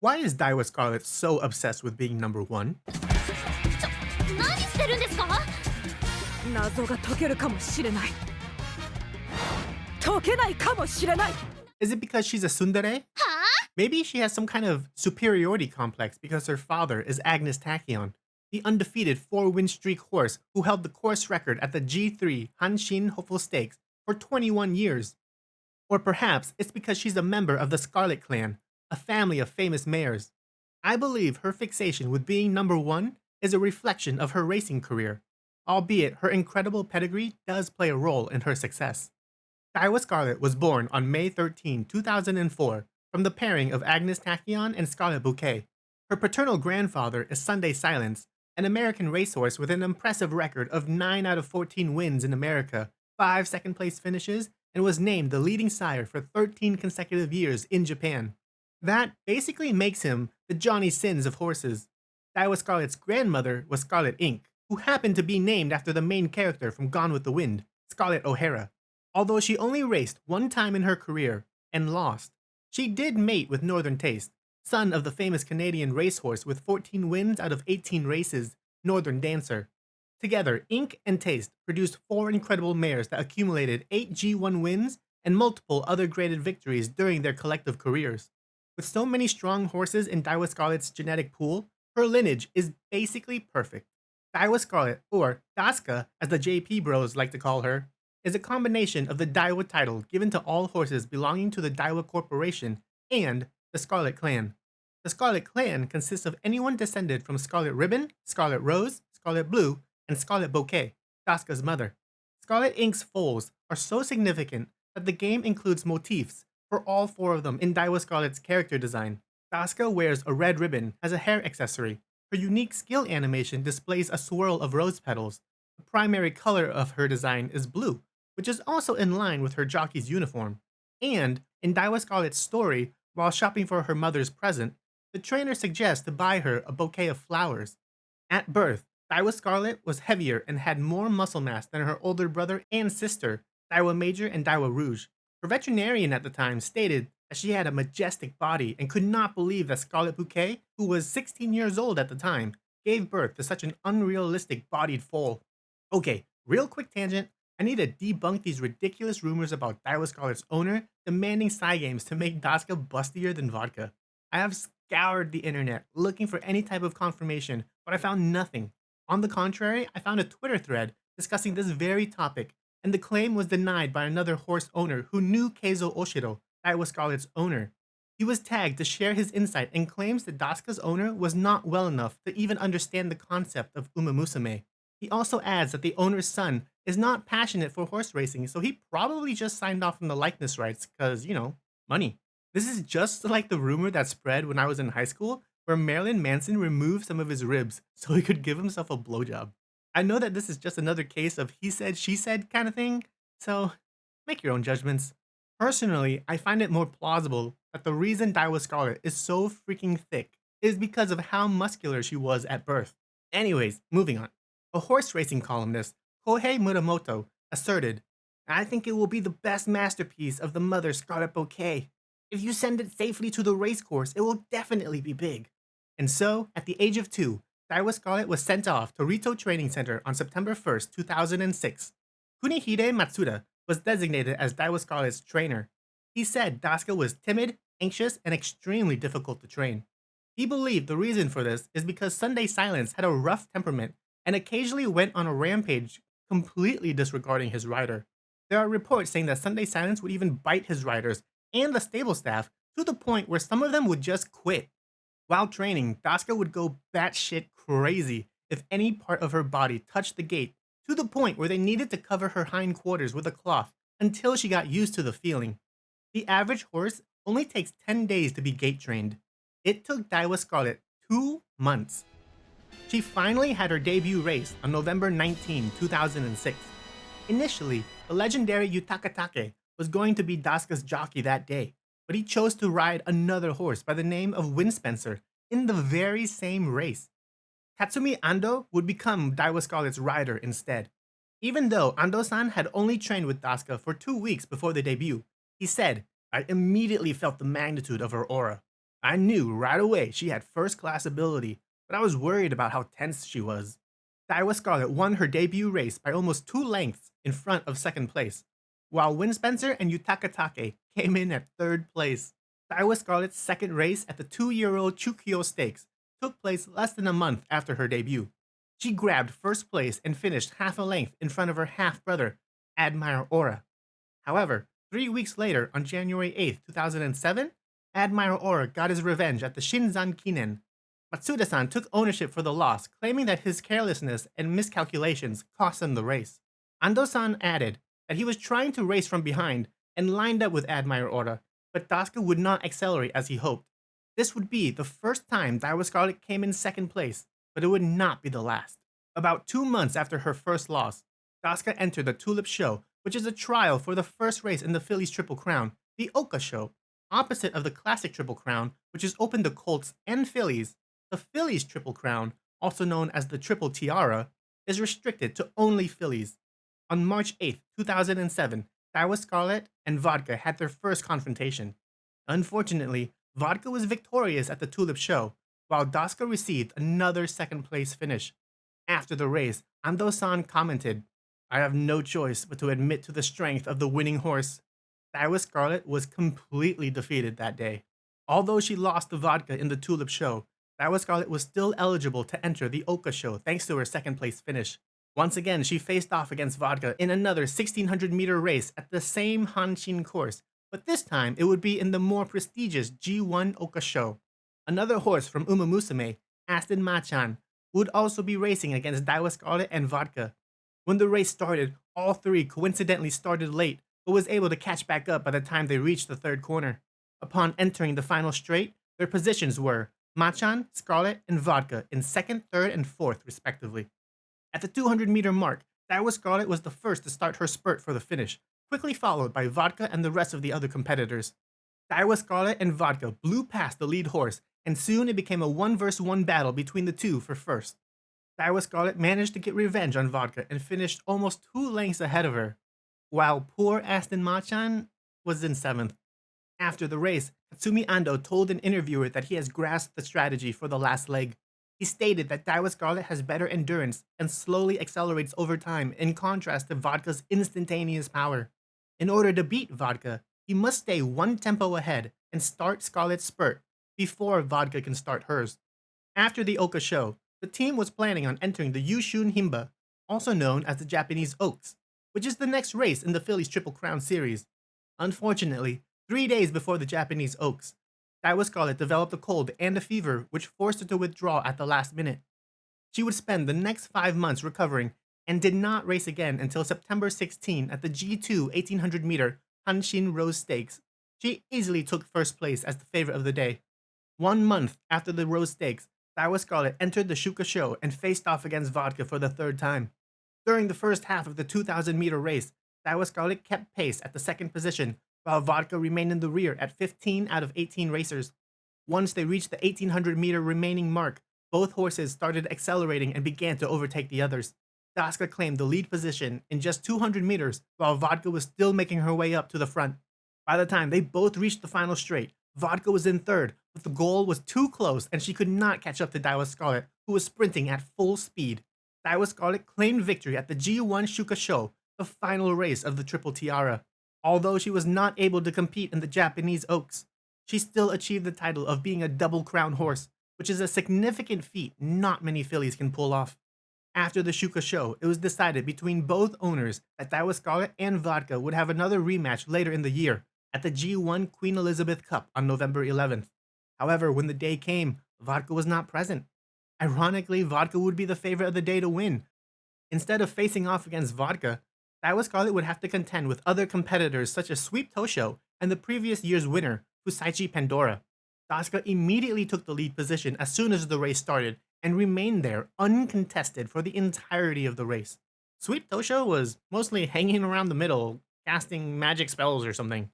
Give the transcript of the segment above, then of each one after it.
Why is Daiwa Scarlet so obsessed with being number one? 何してるんですか？謎が解けるかもしれない。解けないかもしれない。 Is it because she's a tsundere? はあ？ Maybe she has some kind of superiority complex because her father is Agnes Tachyon, the undefeated 4-win streak horse who held the course record at the G3 Hanshin Hopeful Stakes for 21 years. Or perhaps it's because she's a member of the Scarlet Clan, a family of famous mares. I believe her fixation with being number one is a reflection of her racing career, albeit her incredible pedigree does play a role in her success. Daiwa Scarlet was born on May 13, 2004, from the pairing of Agnes Tachyon and Scarlet Bouquet. Her paternal grandfather is Sunday Silence, an American racehorse with an impressive record of 9 out of 14 wins in America, 5 second-place finishes, and was named the leading sire for 13 consecutive years in Japan. That basically makes him the Johnny Sins of horses. Daiwa Scarlet's grandmother was Scarlet Inc., who happened to be named after the main character from Gone with the Wind, Scarlett O'Hara. Although she only raced one time in her career and lost, she did mate with Northern Taste, son of the famous Canadian racehorse with 14 wins out of 18 races, Northern Dancer. Together, Inc. and Taste produced 4 incredible mares that accumulated 8 G1 wins and multiple other graded victories during their collective careers. With so many strong horses in Daiwa Scarlet's genetic pool, her lineage is basically perfect. Daiwa Scarlet, or Daska as the JP bros like to call her, is a combination of the Daiwa title given to all horses belonging to the Daiwa Corporation and the Scarlet Clan. The Scarlet Clan consists of anyone descended from Scarlet Ribbon, Scarlet Rose, Scarlet Blue, and Scarlet Bouquet, Daska's mother. Scarlet Inc.'s foals are so significant that the game includes motifs for all 4 of them in Daiwa Scarlet's character design. Daska wears a red ribbon as a hair accessory. Her unique skill animation displays a swirl of rose petals. The primary color of her design is blue, which is also in line with her jockey's uniform. And in Daiwa Scarlet's story, while shopping for her mother's present, the trainer suggests to buy her a bouquet of flowers. At birth, Daiwa Scarlet was heavier and had more muscle mass than her older brother and sister, Daiwa Major and Daiwa Rouge. Her veterinarian at the time stated that she had a majestic body and could not believe that Scarlet Bouquet, who was 16 years old at the time, gave birth to such an unrealistic bodied foal. Okay, real quick tangent. I need to debunk these ridiculous rumors about Daiwa Scarlet's owner demanding Cygames to make Daska bustier than Vodka. I have scoured the internet looking for any type of confirmation, but I found nothing. On the contrary, I found a Twitter thread discussing this very topic, and the claim was denied by another horse owner who knew Keizo Oshiro, Daiwa Scarlet's owner. He was tagged to share his insight and claims that Daska's owner was not well enough to even understand the concept of Umamusume. He also adds that the owner's son is not passionate for horse racing, so he probably just signed off on the likeness rights because, money. This is just like the rumor that spread when I was in high school, where Marilyn Manson removed some of his ribs so he could give himself a blowjob. I know that this is just another case of he said, she said kind of thing, so make your own judgments. Personally, I find it more plausible that the reason Daiwa Scarlet is so freaking thick is because of how muscular she was at birth. Anyways, moving on. A horse racing columnist, Kohei Muramoto, asserted, "I think it will be the best masterpiece of the mother Scarlet Bouquet. If you send it safely to the racecourse, it will definitely be big." And so, at the age of 2, Daiwa Scarlet was sent off to Rito Training Center on September 1st, 2006. Kunihide Matsuda was designated as Daiwa Scarlet's trainer. He said Daska was timid, anxious, and extremely difficult to train. He believed the reason for this is because Sunday Silence had a rough temperament and occasionally went on a rampage, completely disregarding his rider. There are reports saying that Sunday Silence would even bite his riders and the stable staff to the point where some of them would just quit. While training, Daska would go batshit crazy if any part of her body touched the gate, to the point where they needed to cover her hindquarters with a cloth until she got used to the feeling. The average horse only takes 10 days to be gate trained. It took Daiwa Scarlet 2 months. She finally had her debut race on November 19, 2006. Initially, the legendary Yutaka Take was going to be Daska's jockey that day, but he chose to ride another horse by the name of Windspencer in the very same race. Tatsumi Ando would become Daiwa Scarlet's rider instead. Even though Ando-san had only trained with Daska for 2 weeks before the debut, he said, "I immediately felt the magnitude of her aura. I knew right away she had first-class ability, but I was worried about how tense she was. Daiwa Scarlet won her debut race by almost 2 lengths in front of second place, while Win Spencer and Yutaka Take came in at third place. Daiwa Scarlet's second race at the 2-year-old Chukyo Stakes took place less than a month after her debut. She grabbed first place and finished half a length in front of her half-brother, Admire Aura. However, 3 weeks later, on January 8, 2007, Admire Aura got his revenge at the Shinzan Kinen. Matsuda-san took ownership for the loss, claiming that his carelessness and miscalculations cost him the race. Ando-san added that he was trying to race from behind and lined up with Admire Aura, but Dasuka would not accelerate as he hoped. This would be the first time Daiwa Scarlet came in second place, but it would not be the last. About 2 months after her first loss, Dasuka entered the Tulip Show, which is a trial for the first race in the Fillies Triple Crown, the Oka Show. Opposite of the Classic Triple Crown, which is open to colts and fillies, the Fillies Triple Crown, also known as the Triple Tiara, is restricted to only fillies. On March 8, 2007, Daiwa Scarlet and Vodka had their first confrontation. Unfortunately, Vodka was victorious at the Tulip Show, while Dasuka received another second-place finish. After the race, Ando-san commented, "I have no choice but to admit to the strength of the winning horse." Daiwa Scarlet was completely defeated that day. Although she lost to Vodka in the Tulip Show, Daiwa Scarlet was still eligible to enter the Oka Show thanks to her second-place finish. Once again, she faced off against Vodka in another 1600-meter race at the same Hanshin course, but this time it would be in the more prestigious G1 Oka Show. Another horse from Umamusume, Aston Machan, would also be racing against Daiwa Scarlet and Vodka. When the race started, all three coincidentally started late, but was able to catch back up by the time they reached the third corner. Upon entering the final straight, their positions were Machan, Scarlet, and Vodka in second, third, and fourth, respectively. At the 200-meter mark, Daiwa Scarlet was the first to start her spurt for the finish, quickly followed by Vodka and the rest of the other competitors. Daiwa Scarlet and Vodka blew past the lead horse, and soon it became a 1-versus-1 battle between the two for first. Daiwa Scarlet managed to get revenge on Vodka and finished almost 2 lengths ahead of her, while poor Aston Machan was in 7th. After the race, Katsumi Ando told an interviewer that he has grasped the strategy for the last leg. He stated that Daiwa Scarlet has better endurance and slowly accelerates over time in contrast to Vodka's instantaneous power. In order to beat Vodka, he must stay 1 tempo ahead and start Scarlet's spurt before Vodka can start hers. After the Oka Show, the team was planning on entering the Yushun Himba, also known as the Japanese Oaks, which is the next race in the Fillies Triple Crown series. Unfortunately, 3 days before the Japanese Oaks, Daiwa Scarlet developed a cold and a fever which forced her to withdraw at the last minute. She would spend the next 5 months recovering and did not race again until September 16 at the G2 1800-meter Hanshin Rose Stakes. She easily took first place as the favorite of the day. 1 month after the Rose Stakes, Daiwa Scarlet entered the Shuka Show and faced off against Vodka for the 3rd time. During the first half of the 2,000-meter race, Daiwa Scarlet kept pace at the 2nd position, while Vodka remained in the rear at 15 out of 18 racers. Once they reached the 1,800-meter remaining mark, both horses started accelerating and began to overtake the others. Dasuka claimed the lead position in just 200 meters, while Vodka was still making her way up to the front. By the time they both reached the final straight, Vodka was in 3rd, but the goal was too close and she could not catch up to Daiwa Scarlet, who was sprinting at full speed. Daiwa Scarlet claimed victory at the G1 Shuka Show, the final race of the Triple Tiara. Although she was not able to compete in the Japanese Oaks, she still achieved the title of being a double crown horse, which is a significant feat not many fillies can pull off. After the Shuka Show, it was decided between both owners that Daiwa Scarlet and Vodka would have another rematch later in the year at the G1 Queen Elizabeth Cup on November 11th. However, when the day came, Vodka was not present. Ironically, Vodka would be the favorite of the day to win. Instead of facing off against Vodka, Daiwa Scarlet would have to contend with other competitors such as Sweep Tosho and the previous year's winner, Fusaichi Pandora. Dasuka immediately took the lead position as soon as the race started and remained there uncontested for the entirety of the race. Sweep Tosho was mostly hanging around the middle, casting magic spells or something.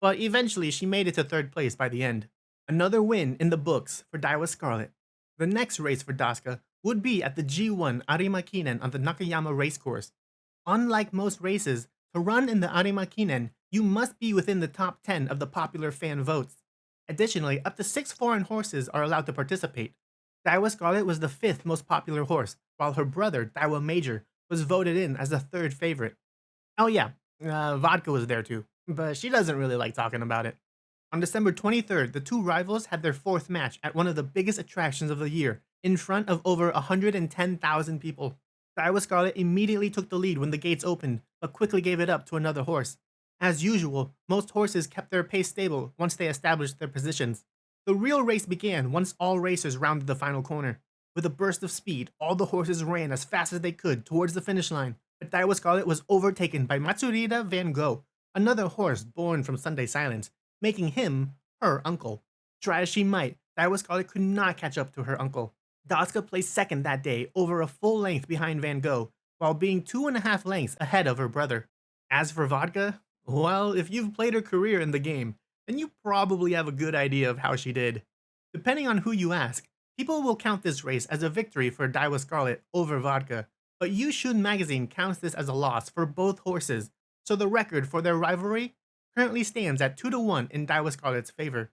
But eventually she made it to 3rd place by the end. Another win in the books for Daiwa Scarlet. The next race for Dasuka would be at the G1 Arima Kinen on the Nakayama racecourse. Unlike most races, to run in the Arima Kinen, You must be within the top 10 of the popular fan votes. Additionally, up to 6 foreign horses are allowed to participate. Daiwa Scarlet was the 5th most popular horse, while her brother, Daiwa Major, was voted in as the 3rd favorite. Oh yeah, Vodka was there too, but she doesn't really like talking about it. On December 23rd, the two rivals had their 4th match at one of the biggest attractions of the year, in front of over 110,000 people. Daiwa Scarlet immediately took the lead when the gates opened, but quickly gave it up to another horse. As usual, most horses kept their pace stable once they established their positions. The real race began once all racers rounded the final corner. With a burst of speed, all the horses ran as fast as they could towards the finish line, but Daiwa Scarlet was overtaken by Matsurida Van Gogh, another horse born from Sunday Silence, making him her uncle. Try as she might, Daiwa Scarlet could not catch up to her uncle. Daska placed second that day, over a full length behind Van Gogh, while being 2.5 lengths ahead of her brother. As for Vodka, well, if you've played her career in the game, then you probably have a good idea of how she did. Depending on who you ask, people will count this race as a victory for Daiwa Scarlet over Vodka, but Yushun magazine counts this as a loss for both horses, so the record for their rivalry currently stands at 2-1 in Daiwa Scarlet's favor.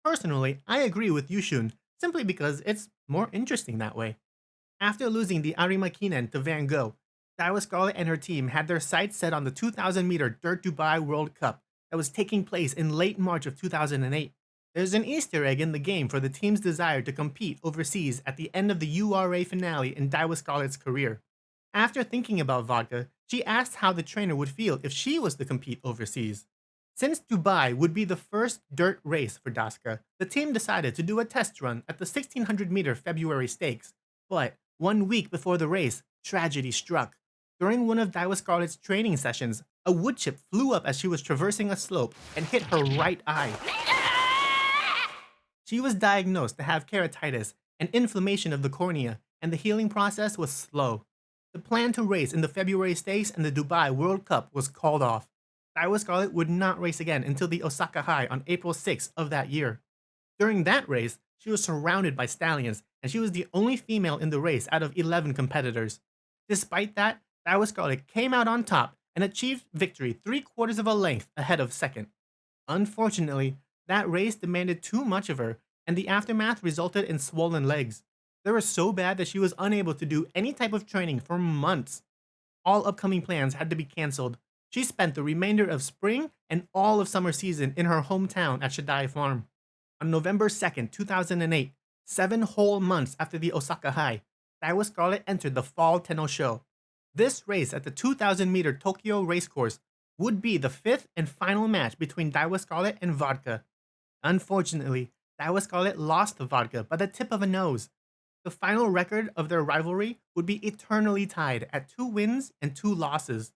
Personally, I agree with Yushun, simply because it's more interesting that way. After losing the Arima Kinen to Van Gogh, Daiwa Scarlet and her team had their sights set on the 2,000-meter Dirt Dubai World Cup that was taking place in late March of 2008. There's an Easter egg in the game for the team's desire to compete overseas at the end of the URA finale in Daiwa Scarlet's career. After thinking about Vodka, she asked how the trainer would feel if she was to compete overseas. Since Dubai would be the first dirt race for Daska, the team decided to do a test run at the 1600-meter February Stakes. But 1 week before the race, tragedy struck. During one of Daiwa Scarlet's training sessions, a wood chip flew up as she was traversing a slope and hit her right eye. She was diagnosed to have keratitis, an inflammation of the cornea, and the healing process was slow. The plan to race in the February Stakes and the Dubai World Cup was called off. Daiwa Scarlet would not race again until the Osaka High on April 6th of that year. During that race, she was surrounded by stallions, and she was the only female in the race out of 11 competitors. Despite that, Daiwa Scarlet came out on top and achieved victory 3/4 of a length ahead of second. Unfortunately, that race demanded too much of her, and the aftermath resulted in swollen legs. They were so bad that she was unable to do any type of training for months. All upcoming plans had to be cancelled. She spent the remainder of spring and all of summer season in her hometown at Shadai Farm. On November 2nd, 2008, 7 whole months after the Osaka High, Daiwa Scarlet entered the Fall Tenno Show. This race at the 2,000-meter Tokyo racecourse would be the 5th and final match between Daiwa Scarlet and Vodka. Unfortunately, Daiwa Scarlet lost to Vodka by the tip of a nose. The final record of their rivalry would be eternally tied at 2 wins and 2 losses.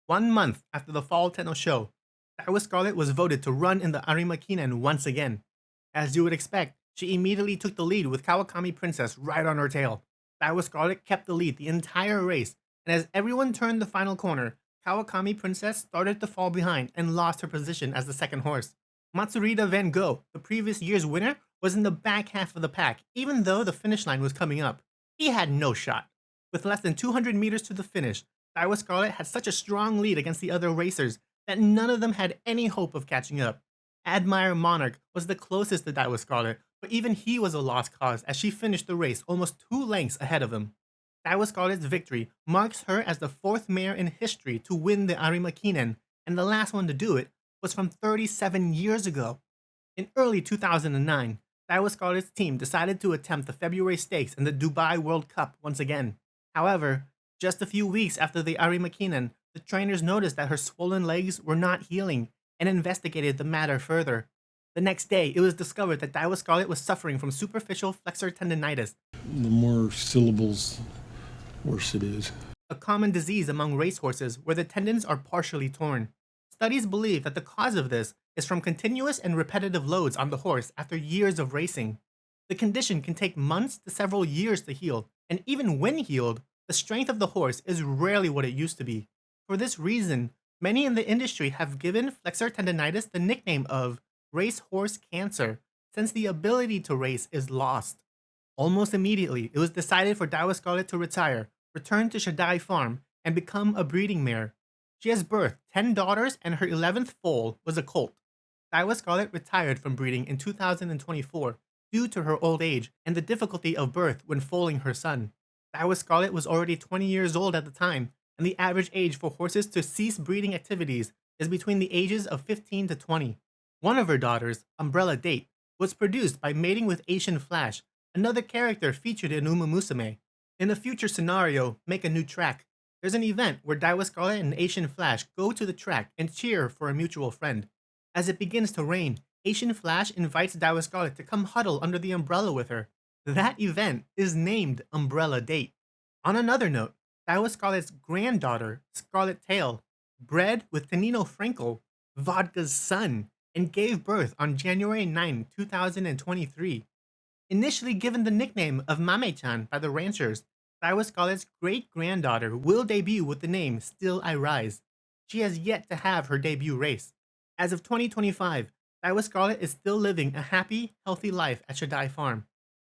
1 month after the Fall Tenno Show, Daiwa Scarlet was voted to run in the Arima Kinen once again. As you would expect, she immediately took the lead with Kawakami Princess right on her tail. Daiwa Scarlet kept the lead the entire race, and as everyone turned the final corner, Kawakami Princess started to fall behind and lost her position as the second horse. Matsurida Van Gogh, the previous year's winner, was in the back half of the pack, even though the finish line was coming up. He had no shot. With less than 200 meters to the finish, Daiwa Scarlet had such a strong lead against the other racers that none of them had any hope of catching up. Admire Monarch was the closest to Daiwa Scarlet, but even he was a lost cause as she finished the race almost 2 lengths ahead of him. Daiwa Scarlet's victory marks her as the 4th mare in history to win the Arima Kinen, and the last one to do it was from 37 years ago. In early 2009, Daiwa Scarlet's team decided to attempt the February Stakes and the Dubai World Cup once again. However, just a few weeks after the Arima Kinen, the trainers noticed that her swollen legs were not healing and investigated the matter further. The next day, it was discovered that Daiwa Scarlet was suffering from superficial flexor tendinitis, The more syllables, worse it is. a common disease among racehorses where the tendons are partially torn. Studies believe that the cause of this is from continuous and repetitive loads on the horse after years of racing. The condition can take months to several years to heal, and even when healed, the strength of the horse is rarely what it used to be. For this reason, many in the industry have given flexor tendinitis the nickname of racehorse cancer, since the ability to race is lost. Almost immediately, it was decided for Daiwa Scarlet to retire, return to Shadai Farm, and become a breeding mare. She has birthed 10 daughters and her 11th foal was a colt. Daiwa Scarlet retired from breeding in 2024 due to her old age and the difficulty of birth when foaling her son. Daiwa Scarlet was already 20 years old at the time, and the average age for horses to cease breeding activities is between the ages of 15 to 20. One of her daughters, Umbrella Date, was produced by mating with Asian Flash, another character featured in Umamusume. In a future scenario, Make a New Track, there's an event where Daiwa Scarlet and Asian Flash go to the track and cheer for a mutual friend. As it begins to rain, Asian Flash invites Daiwa Scarlet to come huddle under the umbrella with her. That event is named Umbrella Date. On another note, Daiwa Scarlet's granddaughter, Scarlet Tail, bred with Tanino Frankel, Vodka's son, and gave birth on January 9, 2023. Initially given the nickname of Mame-chan by the ranchers, Daiwa Scarlet's great-granddaughter will debut with the name Still I Rise. She has yet to have her debut race. As of 2025, Daiwa Scarlet is still living a happy, healthy life at Shadai Farm.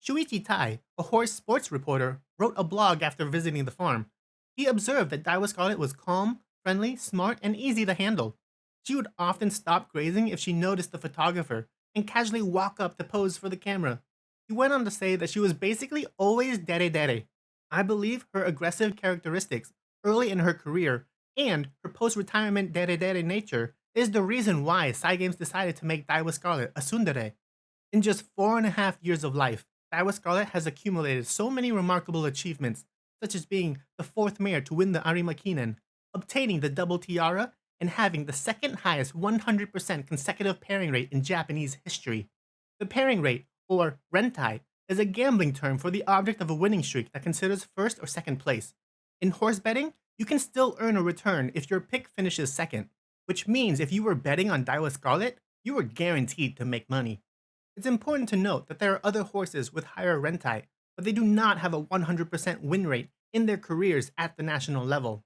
Shuichi Tai, a horse sports reporter, wrote a blog after visiting the farm. He observed that Daiwa Scarlet was calm, friendly, smart, and easy to handle. She would often stop grazing if she noticed the photographer and casually walk up to pose for the camera. He went on to say that she was basically always dere. I believe her aggressive characteristics early in her career and her post-retirement dere nature is the reason why Cygames decided to make Daiwa Scarlet a tsundere. In just 4.5 years of life, Daiwa Scarlet has accumulated so many remarkable achievements, such as being the 4th mare to win the Arimakinen, obtaining the double tiara, and having the second highest 100% consecutive pairing rate in Japanese history. The pairing rate, or rentai, is a gambling term for the object of a winning streak that considers first or second place. In horse betting, you can still earn a return if your pick finishes second, which means if you were betting on Daiwa Scarlet, you were guaranteed to make money. It's important to note that there are other horses with higher rentai, but they do not have a 100% win rate in their careers at the national level.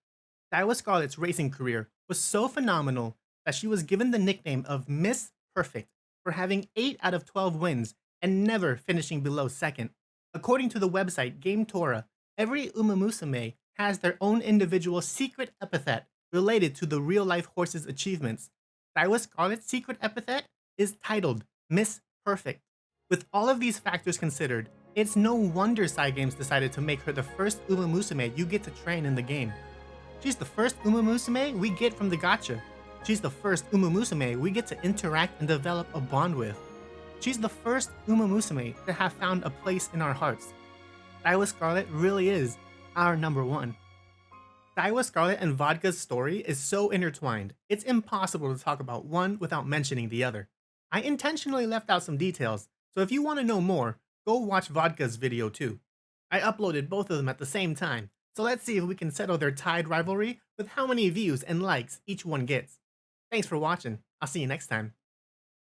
Daiwa Scarlet's racing career was so phenomenal that she was given the nickname of Miss Perfect for having 8 out of 12 wins and never finishing below second. According to the website Game Tora, every Umamusume has their own individual secret epithet related to the real-life horse's achievements. Daiwa Scarlet's secret epithet is titled Miss Perfect. With all of these factors considered, it's no wonder Cygames decided to make her the first Umamusume you get to train in the game. She's the first Umamusume we get from the gacha. She's the first Umamusume we get to interact and develop a bond with. She's the first Umamusume to have found a place in our hearts. Daiwa Scarlet really is our number one. Daiwa Scarlet and Vodka's story is so intertwined, it's impossible to talk about one without mentioning the other. I intentionally left out some details, so if you want to know more, go watch Vodka's video too. I uploaded both of them at the same time, so let's see if we can settle their tied rivalry with how many views and likes each one gets. Thanks for watching, I'll see you next time.